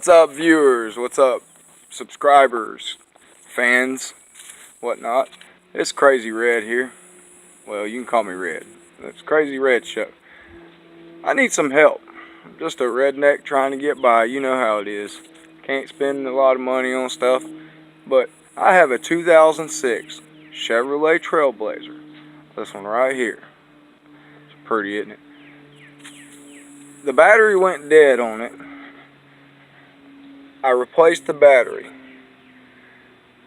What's up, viewers? What's up, subscribers, fans, whatnot? It's Crazy Red here. Well, you can call me Red. It's Crazy Red Show. I need some help. I'm just a redneck trying to get by. You know how it is. Can't spend a lot of money on stuff. But I have a 2006 Chevrolet Trailblazer. This one right here. It's pretty, isn't it? The battery went dead on it. I replaced the battery.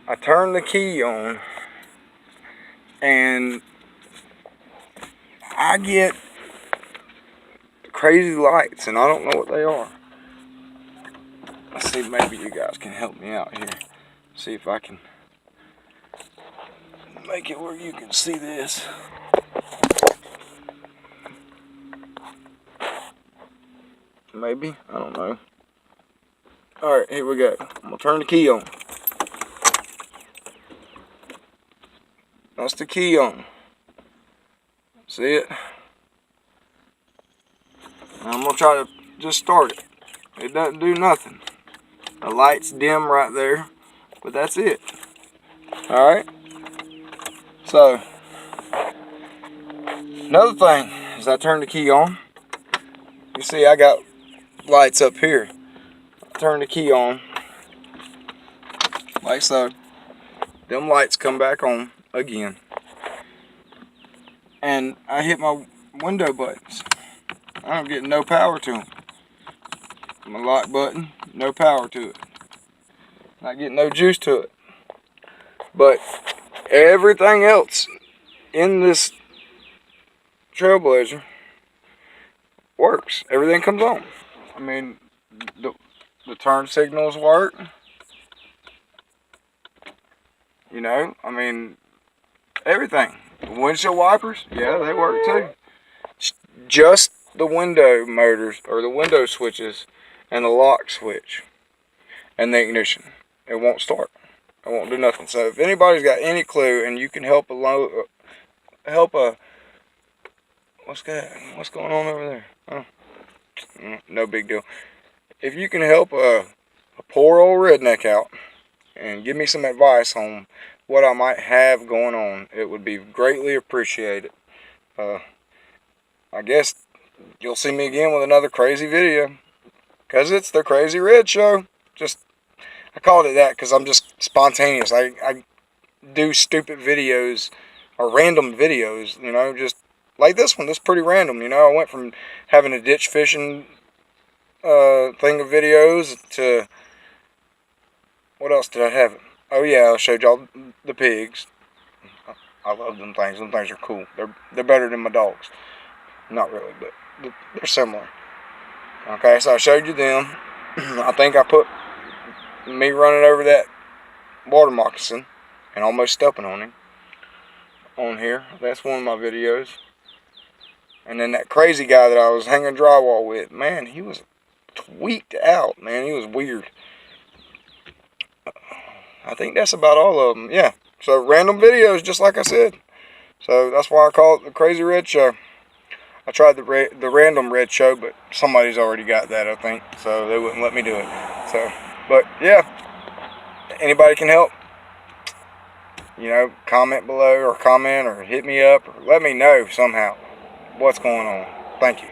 I turned the key on, and I get crazy lights, and I don't know what they are. Let's see, maybe you guys can help me out here. See if I can make it where you can see this. Maybe, I don't know. Alright, here we go. I'm gonna turn the key on. That's the key on. See it? Now I'm gonna try to just start it. It doesn't do nothing. The light's dim right there, but that's it. Alright? So, another thing is I turn the key on. You see I got lights up here. Turn the key on like so. Them lights come back on again, and I hit my window buttons. I don't get no power to them. My lock button, no power to it. Not getting no juice to it. But everything else in this Trailblazer works. Everything comes on. I mean, the turn signals work. You know, I mean, everything. The windshield wipers, yeah, they work too. Just the window motors, or the window switches, and the lock switch, and the ignition. It won't start. It won't do nothing. So if anybody's got any clue, and you can help what's going on over there? Oh, no big deal. If you can help a poor old redneck out and give me some advice on what I might have going on, it would be greatly appreciated. I guess you'll see me again with another crazy video, because it's the Crazy Red Show. I called it that because I'm just spontaneous. I do stupid videos, or random videos, you know, just like this one. This is pretty random, you know. I went from having a ditch fishing thing of videos to, what else did I have? Oh yeah, I showed y'all the pigs. I love them things. Them things are cool. They're better than my dogs. Not really, but they're similar. Okay, so I showed you them. I think I put me running over that water moccasin and almost stepping on him on here. That's one of my videos. And then that crazy guy that I was hanging drywall with, man, he was tweaked out, man. He was weird. I think that's about all of them. Yeah. So random videos, just like I said. So that's why I call it the Crazy Red Show. I tried the Random Red Show, but somebody's already got that, I think. So they wouldn't let me do it. So, but yeah, anybody can help. You know, comment below, or comment, or hit me up, or let me know somehow what's going on. Thank you.